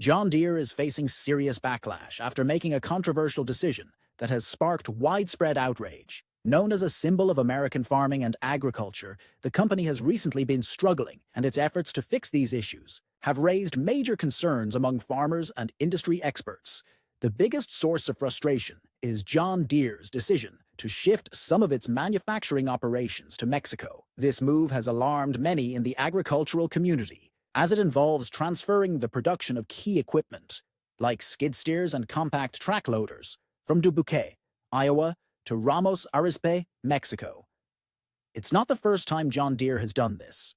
John Deere is facing serious backlash after making a controversial decision that has sparked widespread outrage. Known as a symbol of American farming and agriculture, the company has recently been struggling, and its efforts to fix these issues have raised major concerns among farmers and industry experts. The biggest source of frustration is John Deere's decision to shift some of its manufacturing operations to Mexico. This move has alarmed many in the agricultural community, as it involves transferring the production of key equipment, like skid steers and compact track loaders, from Dubuque, Iowa, to Ramos Arizpe, Mexico. It's not the first time John Deere has done this.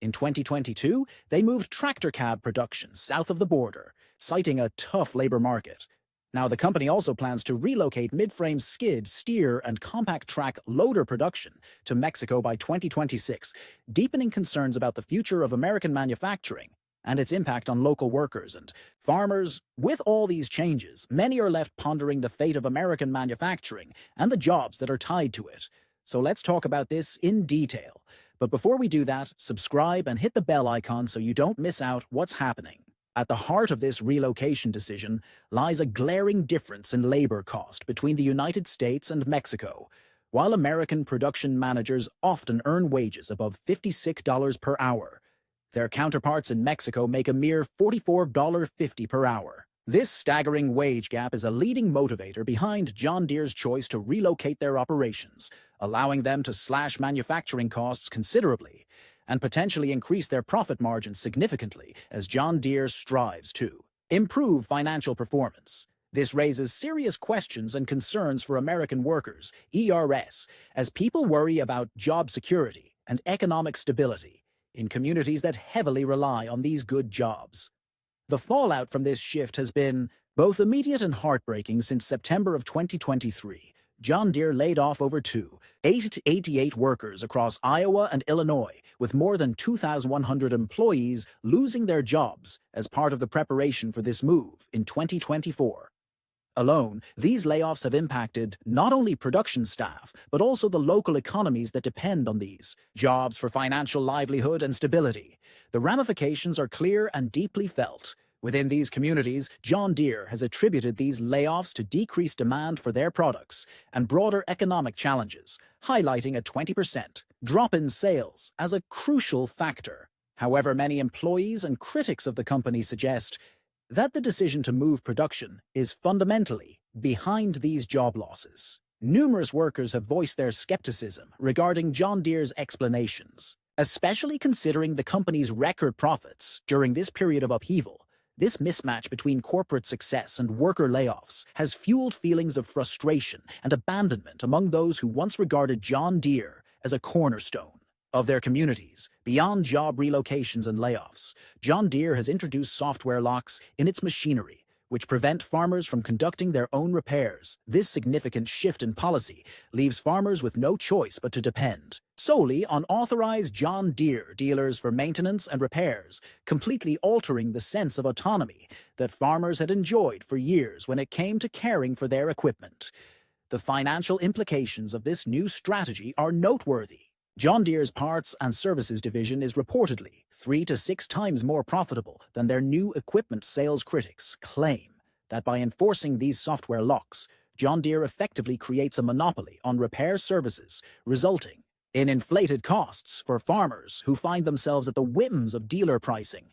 In 2022, they moved tractor cab production south of the border, citing a tough labor market. Now, the company also plans to relocate mid-frame skid, steer, and compact track loader production to Mexico by 2026, deepening concerns about the future of American manufacturing and its impact on local workers and farmers. With all these changes, many are left pondering the fate of American manufacturing and the jobs that are tied to it. So let's talk about this in detail. But before we do that, subscribe and hit the bell icon so you don't miss out what's happening. At the heart of this relocation decision lies a glaring difference in labor cost between the United States and Mexico. While American production managers often earn wages above $56 per hour, their counterparts in Mexico make a mere $44.50 per hour. This staggering wage gap is a leading motivator behind John Deere's choice to relocate their operations, allowing them to slash manufacturing costs considerably and potentially increase their profit margins significantly as John Deere strives to improve financial performance. This raises serious questions and concerns for American workers, ERS, as people worry about job security and economic stability in communities that heavily rely on these good jobs. The fallout from this shift has been both immediate and heartbreaking. Since September of 2023, John Deere laid off over 288 workers across Iowa and Illinois, with more than 2,100 employees losing their jobs as part of the preparation for this move in 2024. Alone, these layoffs have impacted not only production staff, but also the local economies that depend on these jobs for financial livelihood and stability. The ramifications are clear and deeply felt. Within these communities, John Deere has attributed these layoffs to decreased demand for their products and broader economic challenges, highlighting a 20% drop in sales as a crucial factor. However, many employees and critics of the company suggest that the decision to move production is fundamentally behind these job losses. Numerous workers have voiced their skepticism regarding John Deere's explanations, especially considering the company's record profits during this period of upheaval. This mismatch between corporate success and worker layoffs has fueled feelings of frustration and abandonment among those who once regarded John Deere as a cornerstone of their communities. Beyond job relocations and layoffs, John Deere has introduced software locks in its machinery, which prevent farmers from conducting their own repairs. This significant shift in policy leaves farmers with no choice but to depend solely on authorized John Deere dealers for maintenance and repairs, completely altering the sense of autonomy that farmers had enjoyed for years when it came to caring for their equipment. The financial implications of this new strategy are noteworthy. John Deere's parts and services division is reportedly 3 to 6 times more profitable than their new equipment sales. Critics claim that by enforcing these software locks, John Deere effectively creates a monopoly on repair services, resulting in inflated costs for farmers who find themselves at the whims of dealer pricing.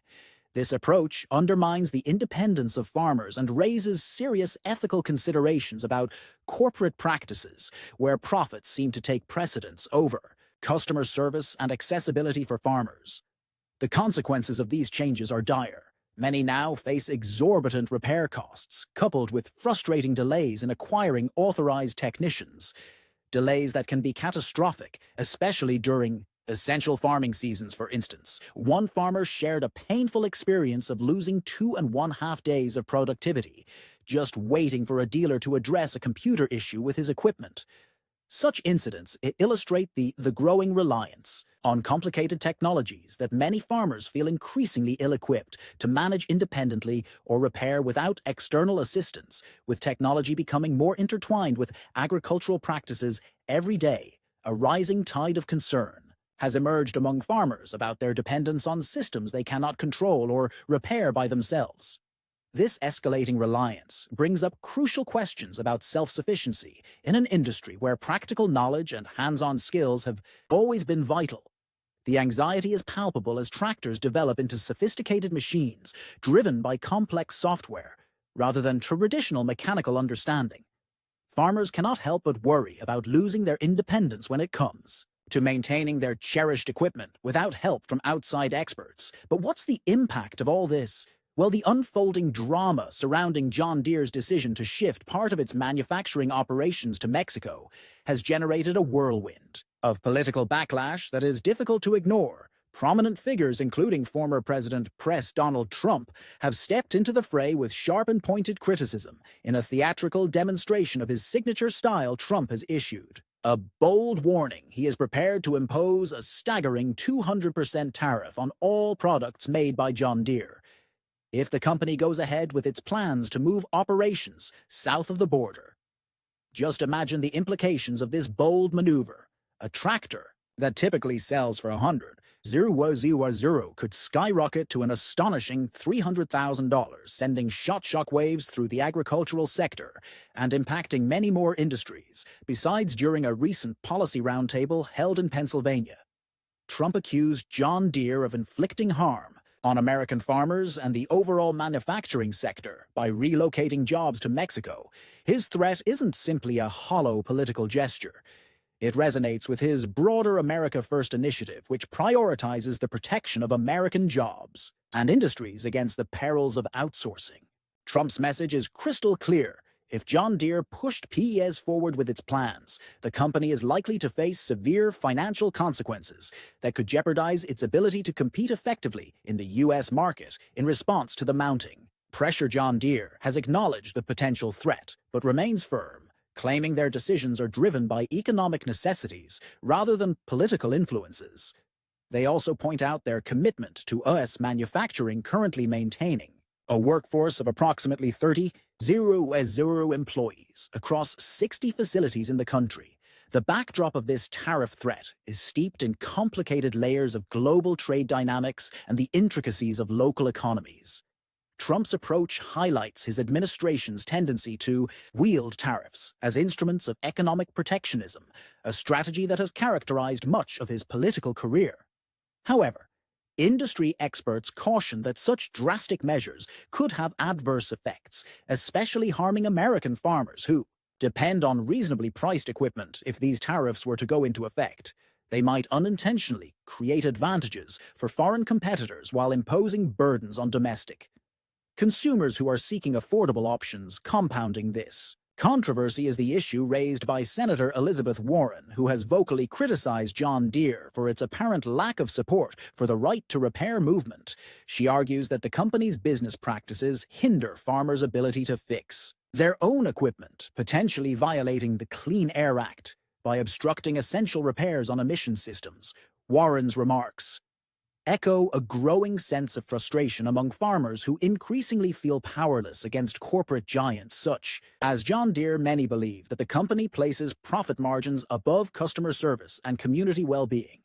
This approach undermines the independence of farmers and raises serious ethical considerations about corporate practices, where profits seem to take precedence over customer service and accessibility for farmers. The consequences of these changes are dire. Many now face exorbitant repair costs, coupled with frustrating delays in acquiring authorized technicians. Delays that can be catastrophic, especially during essential farming seasons. For instance, one farmer shared a painful experience of losing 2.5 days of productivity, just waiting for a dealer to address a computer issue with his equipment. Such incidents illustrate the growing reliance on complicated technologies that many farmers feel increasingly ill-equipped to manage independently or repair without external assistance. With technology becoming more intertwined with agricultural practices every day, a rising tide of concern has emerged among farmers about their dependence on systems they cannot control or repair by themselves. This escalating reliance brings up crucial questions about self-sufficiency in an industry where practical knowledge and hands-on skills have always been vital. The anxiety is palpable as tractors develop into sophisticated machines driven by complex software rather than traditional mechanical understanding. Farmers cannot help but worry about losing their independence when it comes to maintaining their cherished equipment without help from outside experts. But what's the impact of all this? Well, the unfolding drama surrounding John Deere's decision to shift part of its manufacturing operations to Mexico has generated a whirlwind of political backlash that is difficult to ignore. Prominent figures, including former President Donald Trump, have stepped into the fray with sharp and pointed criticism in a theatrical demonstration of his signature style. Trump has issued a bold warning he is prepared to impose a staggering 200% tariff on all products made by John Deere if the company goes ahead with its plans to move operations south of the border. Just imagine the implications of this bold maneuver. A tractor that typically sells for $100,000 could skyrocket to an astonishing $300,000, sending shock waves through the agricultural sector and impacting many more industries. Besides, during a recent policy roundtable held in Pennsylvania, Trump accused John Deere of inflicting harm on American farmers and the overall manufacturing sector by relocating jobs to Mexico. His threat isn't simply a hollow political gesture. It resonates with his broader America First initiative, which prioritizes the protection of American jobs and industries against the perils of outsourcing. Trump's message is crystal clear. If John Deere pushed PES forward with its plans, the company is likely to face severe financial consequences that could jeopardize its ability to compete effectively in the U.S. market. In response to the mounting pressure, John Deere has acknowledged the potential threat, but remains firm, claiming their decisions are driven by economic necessities rather than political influences. They also point out their commitment to U.S. manufacturing, currently maintaining a workforce of approximately 30,000 employees across 60 facilities in the country. The backdrop of this tariff threat is steeped in complicated layers of global trade dynamics and the intricacies of local economies. Trump's approach highlights his administration's tendency to wield tariffs as instruments of economic protectionism, a strategy that has characterized much of his political career. However, industry experts caution that such drastic measures could have adverse effects, especially harming American farmers who depend on reasonably priced equipment. If these tariffs were to go into effect, they might unintentionally create advantages for foreign competitors while imposing burdens on domestic consumers who are seeking affordable options. Compounding this controversy is the issue raised by Senator Elizabeth Warren, who has vocally criticized John Deere for its apparent lack of support for the right to repair movement. She argues that the company's business practices hinder farmers' ability to fix their own equipment, potentially violating the Clean Air Act by obstructing essential repairs on emission systems. Warren's remarks echo a growing sense of frustration among farmers who increasingly feel powerless against corporate giants such as John Deere. Many believe that the company places profit margins above customer service and community well-being.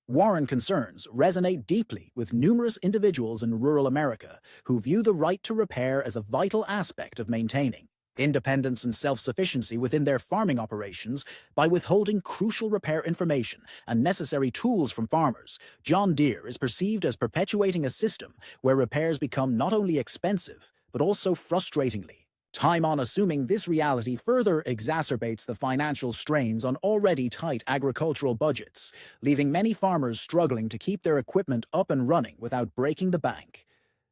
Warren concerns resonate deeply with numerous individuals in rural America who view the right to repair as a vital aspect of maintaining independence and self-sufficiency within their farming operations. By withholding crucial repair information and necessary tools from farmers, John Deere is perceived as perpetuating a system where repairs become not only expensive, but also frustratingly time-consuming. This reality further exacerbates the financial strains on already tight agricultural budgets, leaving many farmers struggling to keep their equipment up and running without breaking the bank.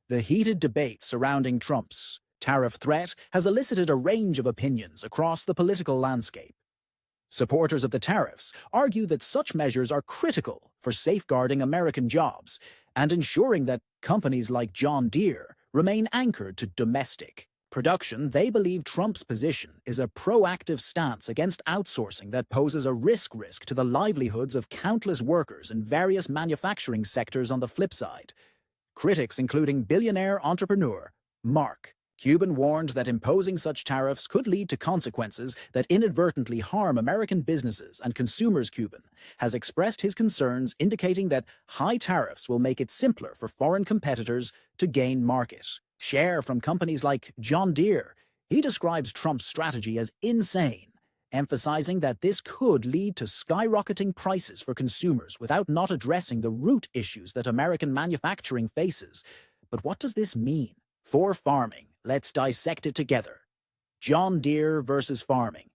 The heated debate surrounding Trump's tariff threat has elicited a range of opinions across the political landscape. Supporters of the tariffs argue that such measures are critical for safeguarding American jobs and ensuring that companies like John Deere remain anchored to domestic production. They believe Trump's position is a proactive stance against outsourcing that poses a risk to the livelihoods of countless workers in various manufacturing sectors. On the flip side, critics, including billionaire entrepreneur Mark Cuban, warned that imposing such tariffs could lead to consequences that inadvertently harm American businesses and consumers. Cuban has expressed his concerns, indicating that high tariffs will make it simpler for foreign competitors to gain market share from companies like John Deere. He describes Trump's strategy as insane, emphasizing that this could lead to skyrocketing prices for consumers without not addressing the root issues that American manufacturing faces. But what does this mean for farming? Let's dissect it together. John Deere versus farming.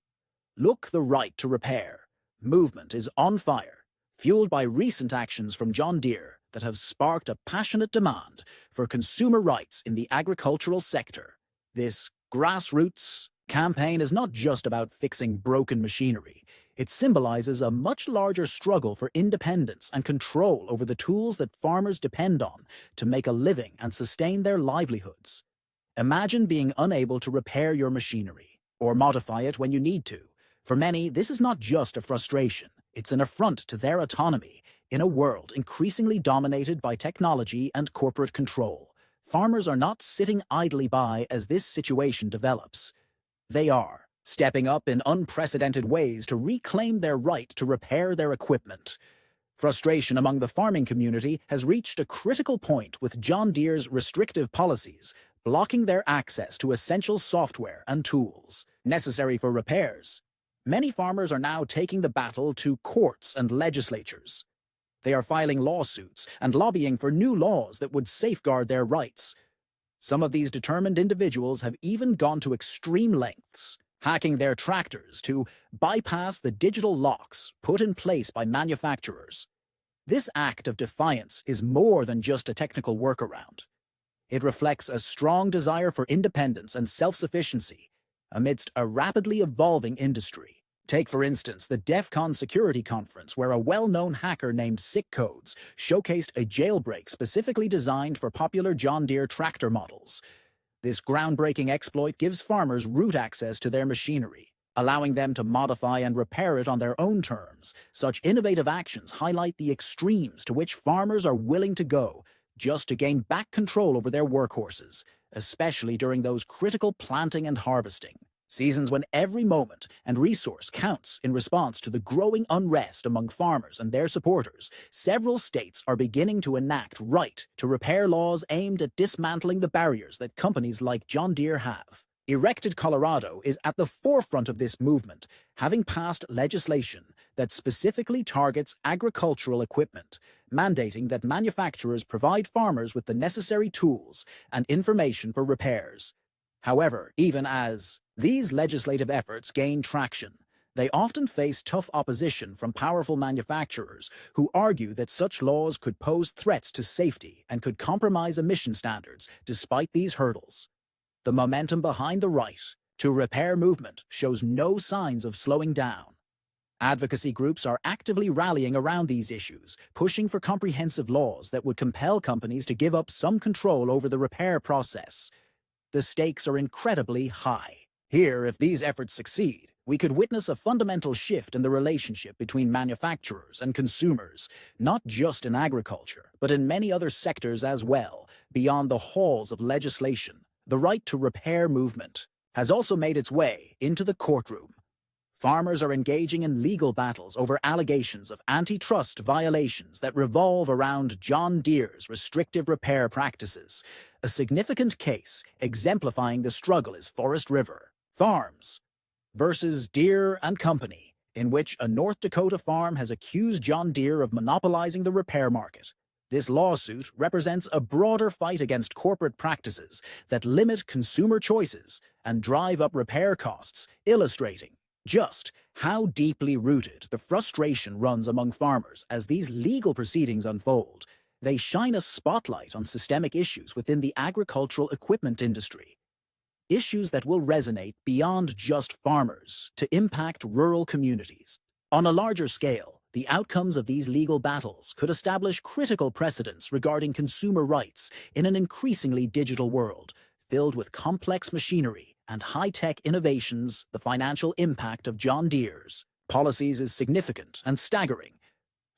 Look the right to repair. Movement is on fire, fueled by recent actions from John Deere that have sparked a passionate demand for consumer rights in the agricultural sector. This grassroots campaign is not just about fixing broken machinery. It symbolizes a much larger struggle for independence and control over the tools that farmers depend on to make a living and sustain their livelihoods. Imagine being unable to repair your machinery or modify it when you need to. For many, this is not just a frustration, it's an affront to their autonomy in a world increasingly dominated by technology and corporate control. Farmers are not sitting idly by as this situation develops. They are stepping up in unprecedented ways to reclaim their right to repair their equipment. Frustration among the farming community has reached a critical point with John Deere's restrictive policies, blocking their access to essential software and tools necessary for repairs. Many farmers are now taking the battle to courts and legislatures. They are filing lawsuits and lobbying for new laws that would safeguard their rights. Some of these determined individuals have even gone to extreme lengths, hacking their tractors to bypass the digital locks put in place by manufacturers. This act of defiance is more than just a technical workaround. It reflects a strong desire for independence and self-sufficiency amidst a rapidly evolving industry. Take, for instance, the DEF CON security conference, where a well-known hacker named Sick Codes showcased a jailbreak specifically designed for popular John Deere tractor models. This groundbreaking exploit gives farmers root access to their machinery, allowing them to modify and repair it on their own terms. Such innovative actions highlight the extremes to which farmers are willing to go just to gain back control over their workhorses, especially during those critical planting and harvesting seasons when every moment and resource counts. In response to the growing unrest among farmers and their supporters, several states are beginning to enact right to repair laws aimed at dismantling the barriers that companies like John Deere have. Erected Colorado is at the forefront of this movement, having passed legislation that specifically targets agricultural equipment, mandating that manufacturers provide farmers with the necessary tools and information for repairs. However, even as these legislative efforts gain traction, they often face tough opposition from powerful manufacturers who argue that such laws could pose threats to safety and could compromise emission standards. Despite these hurdles, the momentum behind the right to repair movement shows no signs of slowing down. Advocacy groups are actively rallying around these issues, pushing for comprehensive laws that would compel companies to give up some control over the repair process. The stakes are incredibly high. Here, if these efforts succeed, we could witness a fundamental shift in the relationship between manufacturers and consumers, not just in agriculture, but in many other sectors as well, beyond the halls of legislation. The right to repair movement has also made its way into the courtroom. Farmers are engaging in legal battles over allegations of antitrust violations that revolve around John Deere's restrictive repair practices. A significant case exemplifying the struggle is Forest River Farms versus Deere and Company, in which a North Dakota farm has accused John Deere of monopolizing the repair market. This lawsuit represents a broader fight against corporate practices that limit consumer choices and drive up repair costs, illustrating just how deeply rooted the frustration runs among farmers as these legal proceedings unfold. They shine a spotlight on systemic issues within the agricultural equipment industry, issues that will resonate beyond just farmers to impact rural communities. On a larger scale, the outcomes of these legal battles could establish critical precedents regarding consumer rights in an increasingly digital world, filled with complex machinery and high-tech innovations. The financial impact of John Deere's policies is significant and staggering.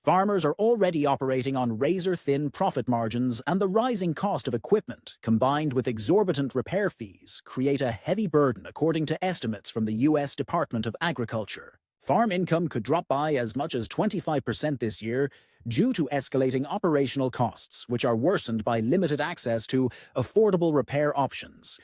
Farmers are already operating on razor-thin profit margins, and the rising cost of equipment, combined with exorbitant repair fees, create a heavy burden according to estimates from the U.S. Department of Agriculture. Farm income could drop by as much as 25% this year, due to escalating operational costs, which are worsened by limited access to affordable repair options.